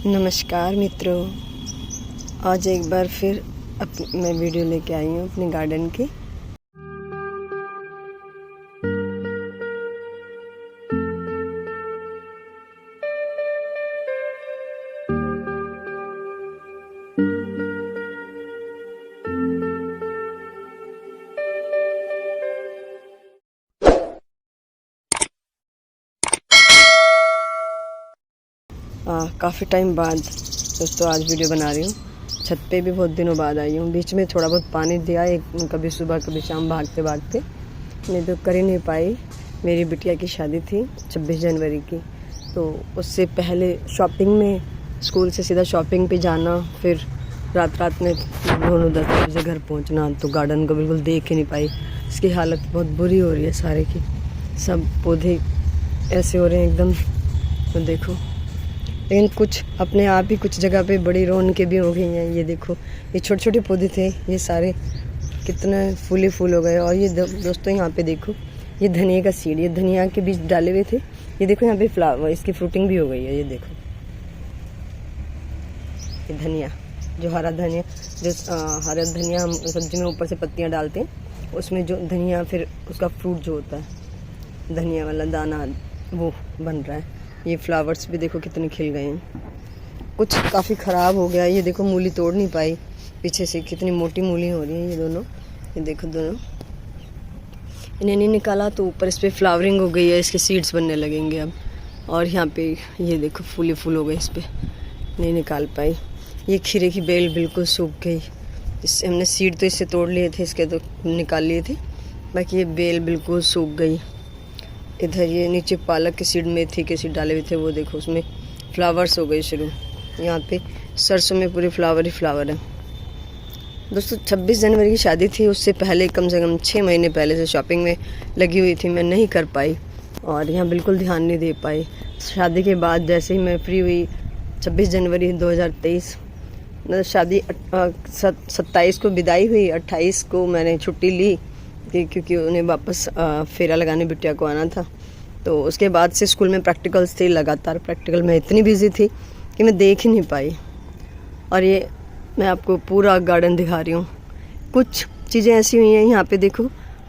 नमस्कार मित्रों, आज एक बार फिर मैं वीडियो लेके आई हूँ अपने गार्डन की। काफ़ी टाइम बाद दोस्तों आज वीडियो बना रही हूँ। छत पे भी बहुत दिनों बाद आई हूँ। बीच में थोड़ा बहुत पानी दिया, एक कभी सुबह कभी शाम भागते भागते मैं तो कर ही नहीं पाई। मेरी बिटिया की शादी थी 26 जनवरी की, तो उससे पहले शॉपिंग में, स्कूल से सीधा शॉपिंग पे जाना, फिर रात में 9-10 बजे घर पहुँचना, तो गार्डन को बिल्कुल देख ही नहीं पाई। इसकी हालत बहुत बुरी हो रही है सारे की, सब पौधे ऐसे हो रहे हैं एकदम, तो देखो। लेकिन कुछ अपने आप ही कुछ जगह पे बड़ी रौनकें भी हो गई हैं। ये देखो, ये छोटे छोटे पौधे थे, ये सारे कितने फूल हो गए। और ये दोस्तों यहाँ पे देखो, ये धनिया का सीड, ये धनिया के बीज डाले हुए थे। ये देखो यहाँ पे फ्लावर, इसकी फ्रूटिंग भी हो गई है। ये देखो, ये धनिया, जो हरा धनिया, जो हरा धनिया हम सब्जी में ऊपर से पत्तियाँ डालते हैं, उसमें जो धनिया फिर उसका फ्रूट जो होता है, धनिया वाला दाना, वो बन रहा है। ये फ्लावर्स भी देखो कितने खिल गए हैं। कुछ काफ़ी ख़राब हो गया। ये देखो, मूली तोड़ नहीं पाई, पीछे से कितनी मोटी मूली हो रही है ये दोनों। ये देखो दोनों, इन्हें नहीं निकाला तो ऊपर इस पर फ्लावरिंग हो गई है, इसके सीड्स बनने लगेंगे अब। और यहाँ पे ये देखो फूल हो गए, इस पर नहीं निकाल पाई। ये खीरे की बेल बिल्कुल सूख गई। इससे हमने सीड तो इससे तोड़ लिए थे, इसके तो निकाल लिए थे, बाकी ये बेल बिल्कुल सूख गई। इधर ये नीचे पालक के सीड, मेथी के सीड डाले हुए थे, वो देखो उसमें फ्लावर्स हो गए शुरू। यहाँ पे सरसों में पूरे फ्लावर ही फ्लावर है। दोस्तों 26 जनवरी की शादी थी, उससे पहले कम से कम 6 महीने पहले से शॉपिंग में लगी हुई थी। मैं नहीं कर पाई और यहाँ बिल्कुल ध्यान नहीं दे पाई। शादी के बाद जैसे ही मैं फ्री हुई 26 जनवरी 2023, मतलब शादी 27 को विदाई हुई, 28 को मैंने छुट्टी ली क्योंकि उन्हें वापस फेरा लगाने बिटिया को आना था। तो उसके बाद से स्कूल में प्रैक्टिकल्स थे, लगातार प्रैक्टिकल में इतनी बिजी थी कि मैं देख ही नहीं पाई। और ये मैं आपको पूरा गार्डन दिखा रही हूँ। कुछ चीज़ें ऐसी हुई हैं, यहाँ पे देखो,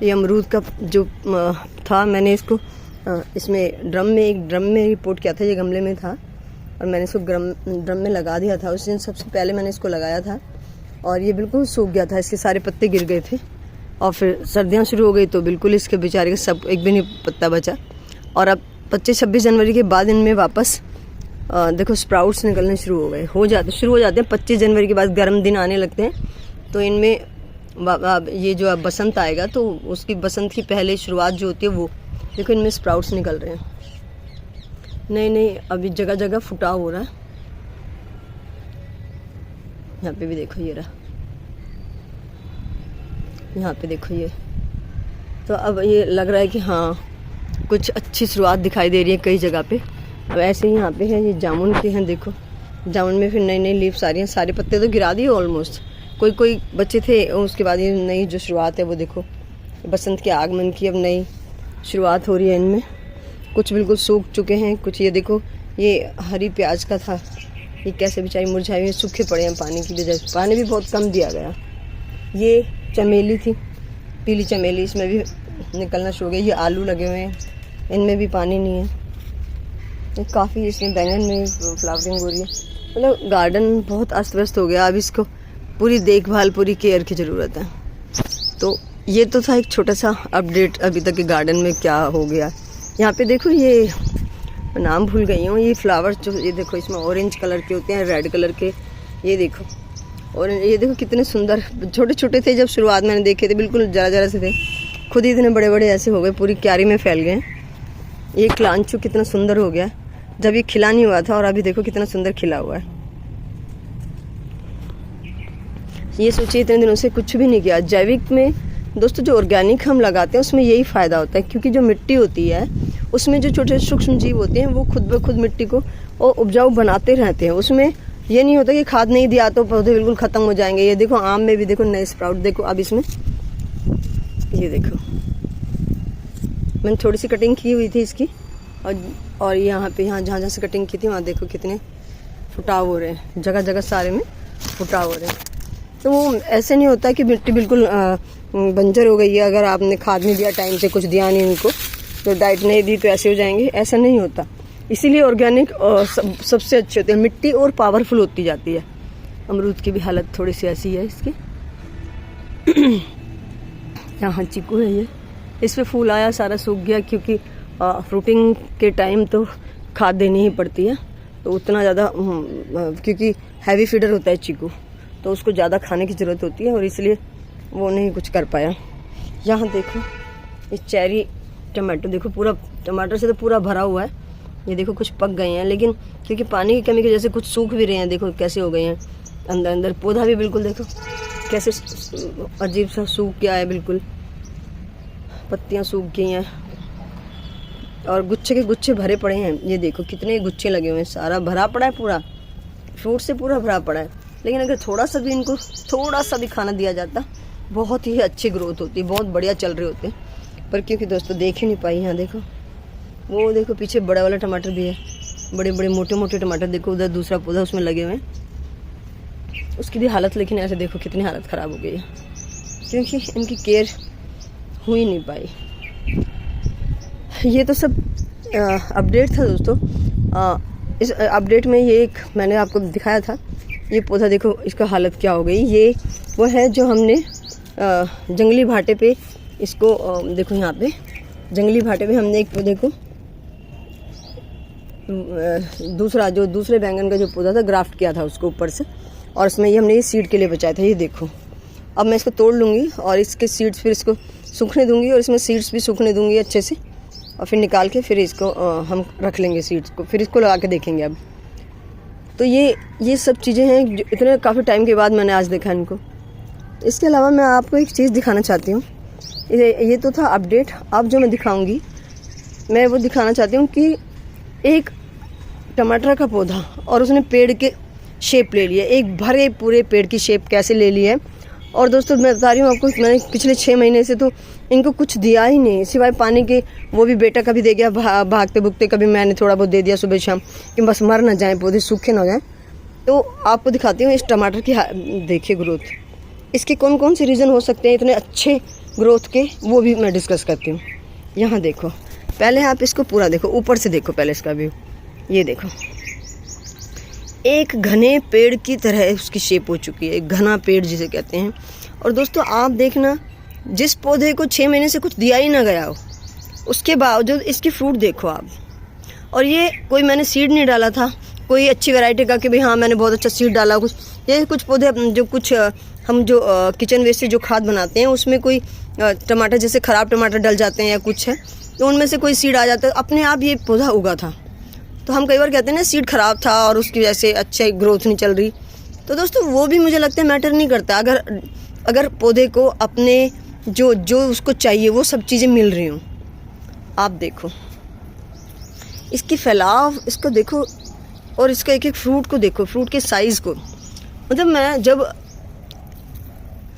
ये अमरूद का जो था, मैंने इसको इसमें ड्रम में रिपोर्ट किया था। ये गमले में था और मैंने इसको ड्रम में लगा दिया था। उस दिन सबसे पहले मैंने इसको लगाया था और ये बिल्कुल सूख गया था, इसके सारे पत्ते गिर गए थे। और फिर सर्दियाँ शुरू हो गई तो बिल्कुल इसके बेचारे के सब, एक भी नहीं पत्ता बचा। और अब 26 जनवरी के बाद इनमें वापस देखो स्प्राउट्स निकलने शुरू हो गए, शुरू हो जाते हैं। 25 जनवरी के बाद गर्म दिन आने लगते हैं, तो इनमें ये जो अब बसंत आएगा, तो उसकी बसंत की पहले शुरुआत जो होती है, वो देखो इनमें स्प्राउट्स निकल रहे हैं। नहीं, अभी जगह जगह फुटाव हो रहा है। यहाँ पे भी देखो, ये रहा, यहाँ पे देखो ये। तो अब ये लग रहा है कि हाँ, कुछ अच्छी शुरुआत दिखाई दे रही है कई जगह पे। अब ऐसे ही यहाँ पे है, ये जामुन के हैं, देखो जामुन में फिर नई लीव्स आ रही हैं। सारे पत्ते तो गिरा दिए ऑलमोस्ट, कोई बच्चे थे। उसके बाद ये नई जो शुरुआत है, वो देखो बसंत के आगमन की अब नई शुरुआत हो रही है इनमें। कुछ बिल्कुल सूख चुके हैं, कुछ ये देखो, ये हरी प्याज का था, ये कैसे बेचारी मुरझाई हुई, सूखे पड़े हैं पानी की वजह से। पानी भी बहुत कम दिया गया। ये चमेली थी, पीली चमेली, इसमें भी निकलना शुरू हो गया। ये आलू लगे हुए हैं, इनमें भी पानी नहीं है। काफ़ी इसमें बैंगन में फ्लावरिंग हो रही है। मतलब गार्डन बहुत अस्त व्यस्त हो गया। अब इसको पूरी देखभाल, पूरी केयर की ज़रूरत है। तो ये तो था एक छोटा सा अपडेट अभी तक के गार्डन में क्या हो गया। यहाँ पे देखो, ये नाम भूल गई हूँ, ये फ्लावर्स जो, ये देखो इसमें ऑरेंज कलर के होते हैं, रेड कलर के, ये देखो। और ये देखो कितने सुंदर, छोटे छोटे थे जब शुरुआत मैंने देखे थे, बिल्कुल जरा से थे, खुद ही इतने बड़े बड़े ऐसे हो गए, पूरी क्यारी में फैल गए। ये क्लांचू कितना सुंदर हो गया जब ये खिला नहीं हुआ था, और अभी देखो कितना सुंदर खिला हुआ है। ये सोचिए इतने दिनों से कुछ भी नहीं किया। जैविक में दोस्तों जो ऑर्गेनिक हम लगाते हैं, उसमें यही फ़ायदा होता है, क्योंकि जो मिट्टी होती है उसमें जो छोटे सूक्ष्म जीव होते हैं, वो खुद ब खुद मिट्टी को और उपजाऊ बनाते रहते हैं। उसमें ये नहीं होता कि खाद नहीं दिया तो पौधे बिल्कुल ख़त्म हो जाएंगे। ये देखो आम में भी देखो नए स्प्राउट देखो अब इसमें, ये देखो मैंने थोड़ी सी कटिंग की हुई थी इसकी, और यहाँ पे जहाँ से कटिंग की थी वहाँ देखो कितने फुटाव हो रहे हैं, जगह जगह सारे में फुटाव हो रहे हैं। तो वो ऐसे नहीं होता कि मिट्टी बिल्कुल बंजर हो गई है, अगर आपने खाद नहीं दिया, टाइम से कुछ दिया नहीं उनको, तो डाइट नहीं दी तो ऐसे हो जाएंगे, ऐसा नहीं होता। इसीलिए ऑर्गेनिक सबसे अच्छे होते हैं, मिट्टी और पावरफुल होती जाती है। अमरूद की भी हालत थोड़ी सी ऐसी है इसकी। यहाँ चीकू है ये, इस पे फूल आया, सारा सूख गया, क्योंकि फ्रूटिंग के टाइम तो खाद देनी ही पड़ती है, तो उतना ज़्यादा क्योंकि हैवी फीडर होता है चीकू, तो उसको ज़्यादा खाने की ज़रूरत होती है, और इसलिए वो नहीं कुछ कर पाया। यहाँ देखो ये चेरी टमाटो, देखो पूरा टमाटर से तो पूरा भरा हुआ है। ये देखो कुछ पक गए हैं, लेकिन क्योंकि पानी की कमी की वजह से कुछ सूख भी रहे हैं। देखो कैसे हो गए हैं अंदर अंदर। पौधा भी बिल्कुल देखो कैसे अजीब सा सूख गया है, बिल्कुल पत्तियाँ सूख गई हैं, और गुच्छे के गुच्छे भरे पड़े हैं। ये देखो कितने गुच्छे लगे हुए हैं, सारा भरा पड़ा है, पूरा फ्रूट से पूरा भरा पड़ा है। लेकिन अगर थोड़ा सा भी इनको थोड़ा सा भी खाना दिया जाता, बहुत ही अच्छी ग्रोथ होती, बहुत बढ़िया चल रहे होते। पर क्योंकि दोस्तों देख ही नहीं पाई। यहाँ देखो वो देखो पीछे बड़ा वाला टमाटर भी है, बड़े बड़े मोटे मोटे टमाटर। देखो उधर दूसरा पौधा उसमें लगे हुए हैं, उसकी भी हालत, लेकिन ऐसे देखो कितनी हालत ख़राब हो गई है, क्योंकि इनकी केयर हो ही नहीं पाई। ये तो सब अपडेट था दोस्तों। इस अपडेट में ये एक मैंने आपको दिखाया था, ये पौधा देखो इसका हालत क्या हो गई। ये वो है जो हमने जंगली भाटे पे इसको देखो, यहाँ पे जंगली भाटे पे हमने एक पौधे को दूसरे बैंगन का जो पौधा था ग्राफ्ट किया था उसको ऊपर से, और उसमें ये हमने ये सीड के लिए बचाया था। ये देखो अब मैं इसको तोड़ लूँगी और इसके सीड्स फिर इसको सूखने दूँगी, और इसमें सीड्स भी सूखने दूँगी अच्छे से, और फिर निकाल के फिर इसको हम रख लेंगे सीड्स को, फिर इसको लगा के देखेंगे। अब तो ये सब चीज़ें हैं जो इतने काफ़ी टाइम के बाद मैंने आज देखा इनको। इसके अलावा मैं आपको एक चीज़ दिखाना चाहती हूँ। ये तो था अपडेट। अब जो मैं दिखाऊंगी, मैं वो दिखाना चाहती हूँ कि एक टमाटर का पौधा और उसने पेड़ के शेप ले लिया, एक भरे पूरे पेड़ की शेप कैसे ले ली है। और दोस्तों मैं बता रही हूँ आपको, मैंने पिछले 6 महीने से तो इनको कुछ दिया ही नहीं सिवाय पानी के। वो भी बेटा कभी दे गया भागते भुगते, कभी मैंने थोड़ा बहुत दे दिया सुबह शाम, कि बस मर ना जाए पौधे, सूखे ना जाए। तो आपको दिखाती हूँ इस टमाटर की देखिए ग्रोथ, इसके कौन कौन से रीज़न हो सकते हैं इतने अच्छे ग्रोथ के, वो भी मैं डिस्कस करती हूँ। यहाँ देखो, पहले आप इसको पूरा देखो, ऊपर से देखो पहले इसका व्यू। ये देखो एक घने पेड़ की तरह उसकी शेप हो चुकी है, एक घना पेड़ जिसे कहते हैं। और दोस्तों आप देखना, जिस पौधे को 6 महीने से कुछ दिया ही ना गया हो, उसके बावजूद इसकी फ्रूट देखो आप। और ये कोई मैंने सीड नहीं डाला था, कोई अच्छी वैरायटी का कि भाई हाँ मैंने बहुत अच्छा सीड डाला कुछ। ये कुछ पौधे जो कुछ हम जो किचन वेस्ट से जो खाद बनाते हैं, उसमें कोई टमाटर जैसे ख़राब टमाटर डल जाते हैं या कुछ है, तो उनमें से कोई सीड आ जाता है, अपने आप ये पौधा उगा था। तो हम कई बार कहते हैं ना सीड ख़राब था और उसकी वजह से अच्छी ग्रोथ नहीं चल रही। तो दोस्तों वो भी मुझे लगता है मैटर नहीं करता, अगर पौधे को अपने जो उसको चाहिए वो सब चीज़ें मिल रही हों। आप देखो इसकी फैलाव, इसको देखो, और इसका एक एक फ्रूट को देखो, फ्रूट के साइज़ को। मतलब मैं जब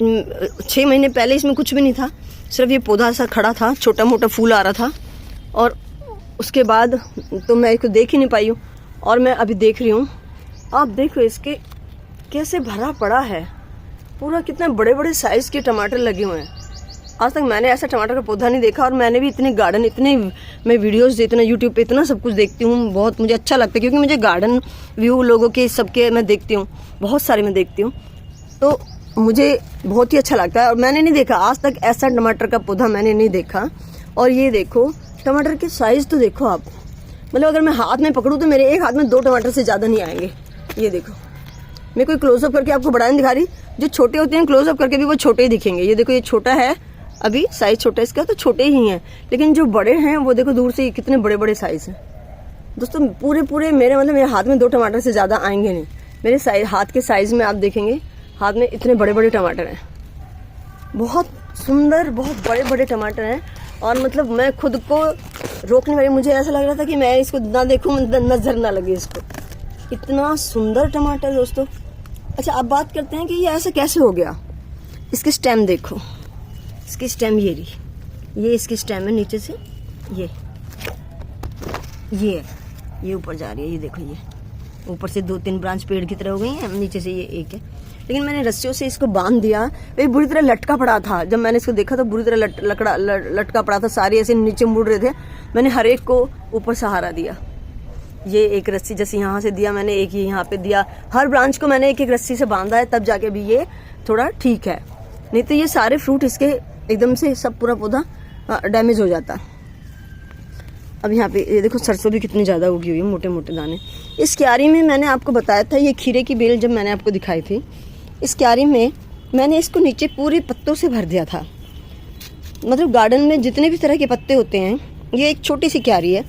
6 महीने पहले इसमें कुछ भी नहीं था, सिर्फ ये पौधा सा खड़ा था, छोटा मोटा फूल आ रहा था, और उसके बाद तो मैं इसको देख ही नहीं पाई हूँ, और मैं अभी देख रही हूँ। आप देखो इसके कैसे भरा पड़ा है पूरा, कितने बड़े बड़े साइज़ के टमाटर लगे हुए हैं। आज तक मैंने ऐसा टमाटर का पौधा नहीं देखा, और मैंने भी इतने गार्डन, इतने मैं वीडियोस इतना यूट्यूब पे इतना सब कुछ देखती हूँ, बहुत मुझे अच्छा लगता है, क्योंकि मुझे गार्डन व्यू लोगों के सबके मैं देखती हूँ, बहुत सारे मैं देखती हूँ, तो मुझे बहुत ही अच्छा लगता है। और मैंने नहीं देखा आज तक ऐसा टमाटर का पौधा, मैंने नहीं देखा। और ये देखो टमाटर के साइज़ तो देखो आप, मतलब अगर मैं हाथ में पकड़ूँ तो मेरे एक हाथ में 2 टमाटर से ज़्यादा नहीं आएंगे। ये देखो, मैं कोई क्लोजअप करके आपको बड़ा नहीं दिखा रही, जो छोटे होते हैं क्लोजअप करके भी वो छोटे ही दिखेंगे। ये देखो ये छोटा है, अभी साइज़ छोटा है इसका, तो छोटे ही हैं, लेकिन जो बड़े हैं वो देखो दूर से कितने बड़े बड़े साइज़ हैं। दोस्तों पूरे मेरे हाथ में 2 टमाटर से ज़्यादा आएंगे नहीं। मेरे हाथ के साइज़ में आप देखेंगे, हाथ में इतने बड़े बड़े टमाटर हैं, बहुत सुंदर, बहुत बड़े बड़े टमाटर हैं। और मतलब मैं खुद को रोक नहीं पाई, मुझे ऐसा लग रहा था कि मैं इसको ना देखूं, नजर ना लगे इसको, इतना सुंदर टमाटर दोस्तों। अच्छा अब बात करते हैं कि ये ऐसा कैसे हो गया। इसकी स्टेम देखो, इसकी स्टेम ये रही, ये इसकी स्टेम है नीचे से, ये ऊपर जा रही है, ये देखो ऊपर से 2-3 ब्रांच पेड़ की तरह हो गई हैं, नीचे से ये एक है। लेकिन मैंने रस्सियों से इसको बांध दिया, ये बुरी तरह लटका पड़ा था। जब मैंने इसको देखा तो बुरी तरह लटका पड़ा था, सारे ऐसे नीचे मुड़ रहे थे। मैंने हर एक को ऊपर सहारा दिया। ये एक रस्सी जैसे यहाँ से दिया मैंने, एक यहाँ पे दिया, हर ब्रांच को मैंने एक एक रस्सी से बांधा है, तब जाके भी ये थोड़ा ठीक है। नहीं तो ये सारे फ्रूट इसके एकदम से सब पूरा पौधा डैमेज हो जाता। अब यहाँ पे ये देखो सरसों भी कितनी ज़्यादा उगी हुई है, मोटे मोटे दाने। इस क्यारी में मैंने आपको बताया था, ये खीरे की बेल जब मैंने आपको दिखाई थी, इस क्यारी में मैंने इसको नीचे पूरे पत्तों से भर दिया था। मतलब गार्डन में जितने भी तरह के पत्ते होते हैं, ये एक छोटी सी क्यारी है,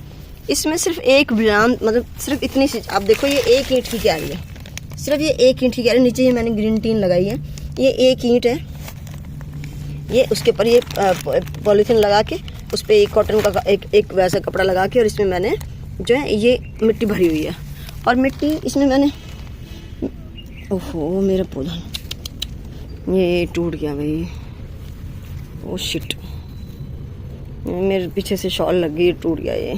इसमें सिर्फ एक ब्रांच, मतलब सिर्फ इतनी सी, आप देखो ये 1 ईंट की क्यारी है, सिर्फ ये 1 ईंट की क्यारी। नीचे ये मैंने ग्रीन टीन लगाई है, ये 1 ईंट है, ये उसके ऊपर ये पॉलीथीन लगा के उस पर एक कॉटन का एक वैसा कपड़ा लगा के, और इसमें मैंने जो है ये मिट्टी भरी हुई है। और मिट्टी इसमें मैंने, ओहो मेरा पौधा ये टूट गया भाई, ओ शिट, मेरे पीछे से शॉल लग गई, टूट गया ये,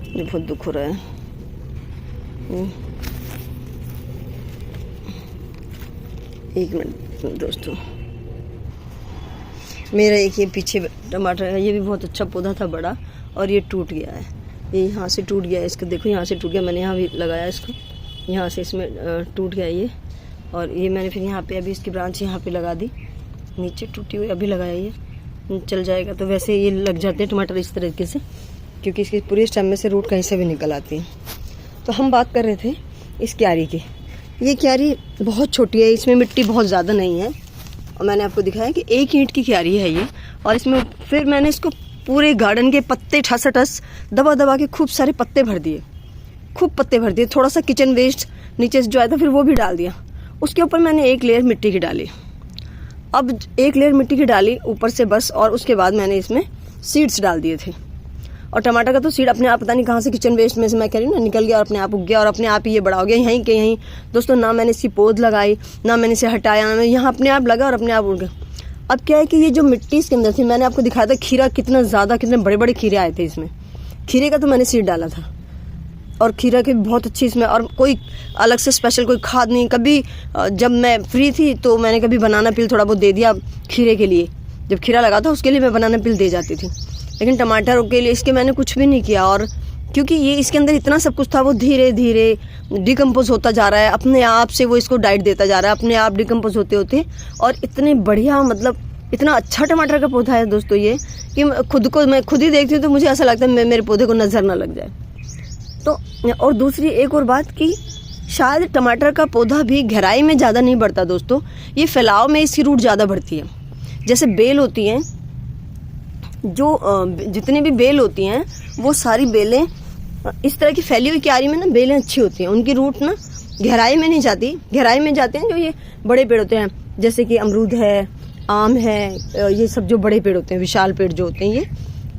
मुझे बहुत दुख हो रहा है। एक मिनट दोस्तों, मेरा एक ये पीछे टमाटर है, ये भी बहुत अच्छा पौधा था बड़ा, और ये टूट गया है, ये यहाँ से टूट गया है, इसको देखो यहाँ से टूट गया, मैंने यहाँ भी लगाया इसको, यहाँ से इसमें टूट गया ये। और ये मैंने फिर यहाँ पे अभी इसकी ब्रांच यहाँ पे लगा दी, नीचे टूटी हुई अभी लगाया, ये चल जाएगा। तो वैसे ये लग जाते हैं टमाटर इस तरीके से, क्योंकि इसके पूरे स्टेम में से रूट कहीं से भी निकल आती है। तो हम बात कर रहे थे इस क्यारी की। ये क्यारी बहुत छोटी है, इसमें मिट्टी बहुत ज़्यादा नहीं है, और मैंने आपको दिखाया कि 1 ईंट की क्यारी है ये। और इसमें फिर मैंने इसको पूरे गार्डन के पत्ते ठस दबा दबा के खूब सारे पत्ते भर दिए, खूब पत्ते भर दिए। थोड़ा सा किचन वेस्ट नीचे से जो आया था फिर वो भी डाल दिया। उसके ऊपर मैंने 1 लेयर मिट्टी की डाली। अब 1 लेयर मिट्टी की डाली ऊपर से बस, और उसके बाद मैंने इसमें सीड्स डाल दिए थे। और टमाटर का तो सीड अपने आप पता नहीं कहाँ से किचन वेस्ट में से मैं कह रही हूँ ना निकल गया, और अपने आप उग गया, और अपने आप ही ये बड़ा हो गया यहीं के यहीं। दोस्तों ना मैंने इसकी पौध लगाई, ना मैंने इसे हटाया, ना मैं यहाँ अपने आप लगा और अपने आप उड़ गया। अब क्या है कि ये जो मिट्टी इसके अंदर थी, मैंने आपको दिखाया था खीरा कितना ज़्यादा, कितने बड़े बड़े खीरे आए थे इसमें। खीरे का तो मैंने सीड डाला था, और खीरा के बहुत अच्छी इसमें, और कोई अलग से स्पेशल कोई खाद नहीं। कभी जब मैं फ्री थी तो मैंने कभी बनाना पील थोड़ा बहुत दे दिया खीरे के लिए, जब खीरा लगा था उसके लिए मैं बनाना पील दे जाती थी। लेकिन टमाटर के लिए इसके मैंने कुछ भी नहीं किया। और क्योंकि ये इसके अंदर इतना सब कुछ था, वो धीरे धीरे डिकम्पोज होता जा रहा है, अपने आप से वो इसको डाइट देता जा रहा है, अपने आप डिकम्पोज होते होते। और इतने बढ़िया, मतलब इतना अच्छा टमाटर का पौधा है दोस्तों ये, कि मैं खुद ही देखती हूँ तो मुझे ऐसा लगता है मेरे पौधे को नज़र ना लग जाए। तो और दूसरी एक और बात कि शायद टमाटर का पौधा भी गहराई में ज़्यादा नहीं बढ़ता दोस्तों, ये फैलाव में इसकी रूट ज़्यादा बढ़ती है। जैसे बेल होती हैं, जो जितनी भी बेल होती हैं वो सारी बेलें इस तरह की फैली हुई क्यारी में ना बेलें अच्छी होती हैं, उनकी रूट ना गहराई में नहीं जाती। गहराई में जाते हैं जो ये बड़े पेड़ होते हैं, जैसे कि अमरूद है, आम है, ये सब जो बड़े पेड़ होते हैं, विशाल पेड़ जो होते हैं,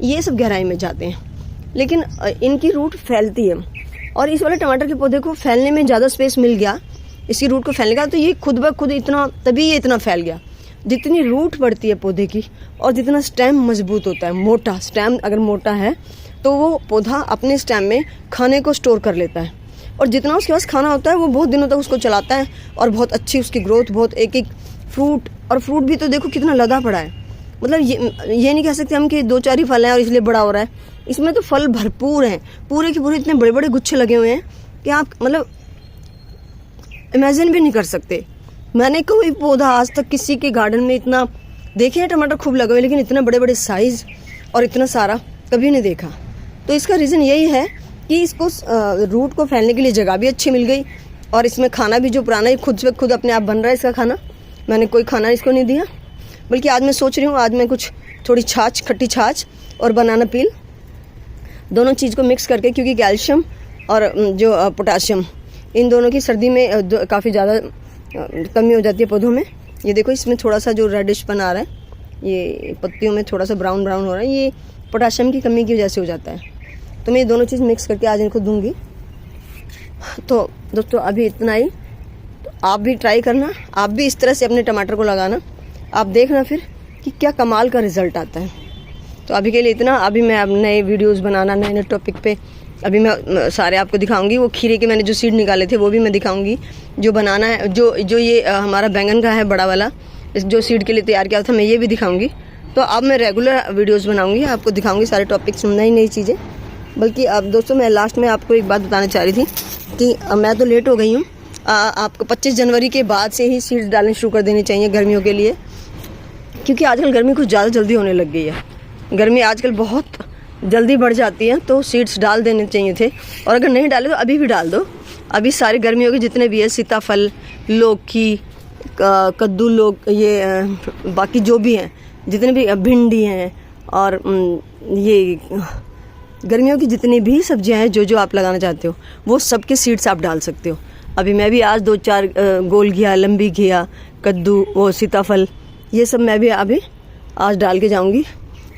ये सब गहराई में जाते हैं। लेकिन इनकी रूट फैलती है, और इस वाले टमाटर के पौधे को फैलने में ज़्यादा स्पेस मिल गया, इसकी रूट को फैलने का, तो ये खुद ब खुद इतना, तभी ये इतना फैल गया। जितनी रूट बढ़ती है पौधे की, और जितना स्टेम मजबूत होता है, मोटा स्टेम अगर मोटा है तो वो पौधा अपने स्टेम में खाने को स्टोर कर लेता है, और जितना उसके पास खाना होता है वो बहुत दिनों तक उसको चलाता है, और बहुत अच्छी उसकी ग्रोथ, बहुत एक एक फ्रूट, और फ्रूट भी तो देखो कितना लदा पड़ा है। मतलब ये नहीं कह सकते हम कि 2-4 ही फल हैं और इसलिए बड़ा हो रहा है, इसमें तो फल भरपूर हैं, पूरे के पूरे इतने बड़े बड़े गुच्छे लगे हुए हैं कि आप मतलब इमेजिन भी नहीं कर सकते। मैंने कोई पौधा आज तक किसी के गार्डन में इतना देखे हैं टमाटर खूब लगे हुए, लेकिन इतने बड़े बड़े साइज़ और इतना सारा कभी नहीं देखा। तो इसका रीज़न यही है कि इसको रूट को फैलने के लिए जगह भी अच्छी मिल गई, और इसमें खाना भी जो पुराना ही खुद से खुद अपने आप बन रहा है इसका खाना। मैंने कोई खाना इसको नहीं दिया, बल्कि आज मैं सोच रही हूँ आज मैं कुछ थोड़ी छाछ, खट्टी छाछ और बनाना पील, दोनों चीज़ को मिक्स करके, क्योंकि कैल्शियम और जो पोटाशियम, इन दोनों की सर्दी में काफ़ी ज़्यादा कमी हो जाती है पौधों में। ये देखो इसमें थोड़ा सा जो रेडिश बना रहा है, ये पत्तियों में थोड़ा सा ब्राउन ब्राउन हो रहा है, ये पोटाशियम की कमी की वजह से हो जाता है। तो मैं ये दोनों चीज़ मिक्स करके आज इनको दूंगी। तो दोस्तों अभी इतना ही, तो आप भी ट्राई करना, आप भी इस तरह से अपने टमाटर को लगाना, आप देखना फिर कि क्या कमाल का रिजल्ट आता है। तो अभी के लिए इतना। अभी मैं अब नए वीडियोस बनाना, नए नए टॉपिक पे अभी मैं सारे आपको दिखाऊंगी। वो खीरे के मैंने जो सीड निकाले थे वो भी मैं दिखाऊंगी। जो बनाना है, जो ये हमारा बैंगन का है बड़ा वाला, जो सीड के लिए तैयार किया था, मैं ये भी दिखाऊंगी। तो अब मैं रेगुलर वीडियोस बनाऊंगी, आपको दिखाऊंगी सारे टॉपिक्स, नई नई चीज़ें। बल्कि अब दोस्तों मैं लास्ट में आपको एक बात बताना चाह रही थी कि मैं तो लेट हो गई हूँ। आपको 25 जनवरी के बाद से ही सीड्स डालने शुरू कर देने चाहिए गर्मियों के लिए, क्योंकि आजकल गर्मी कुछ ज़्यादा जल्दी होने लग गई है। गर्मी आजकल बहुत जल्दी बढ़ जाती है, तो सीड्स डाल देने चाहिए थे। और अगर नहीं डाले तो अभी भी डाल दो। अभी सारे गर्मियों के जितने भी है, सीताफल, लौकी, कद्दू, ये बाकी जो भी हैं, जितने भी भिंडी हैं, और ये गर्मियों की जितनी भी सब्जियां हैं, जो आप लगाना चाहते हो, वो सबके सीड्स आप डाल सकते हो। अभी मैं भी आज 2-4 गोल घिया, लंबी घिया, कद्दू, वो सीताफल, ये सब मैं भी अभी आज डाल के जाऊंगी।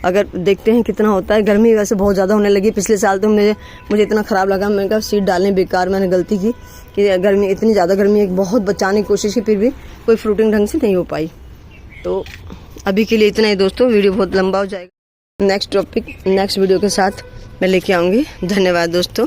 अगर देखते हैं कितना होता है। गर्मी वैसे बहुत ज़्यादा होने लगी। पिछले साल तो मुझे इतना ख़राब लगा, मैंने कहा सीड डालने बेकार, मैंने गलती की कि गर्मी, इतनी ज़्यादा गर्मी, एक बहुत बचाने की कोशिश की, फिर भी कोई फ्रूटिंग ढंग से नहीं हो पाई। तो अभी के लिए इतना ही दोस्तों, वीडियो बहुत लंबा हो जाएगा। नेक्स्ट टॉपिक नेक्स्ट वीडियो के साथ मैं लेके आऊँगी। धन्यवाद दोस्तों।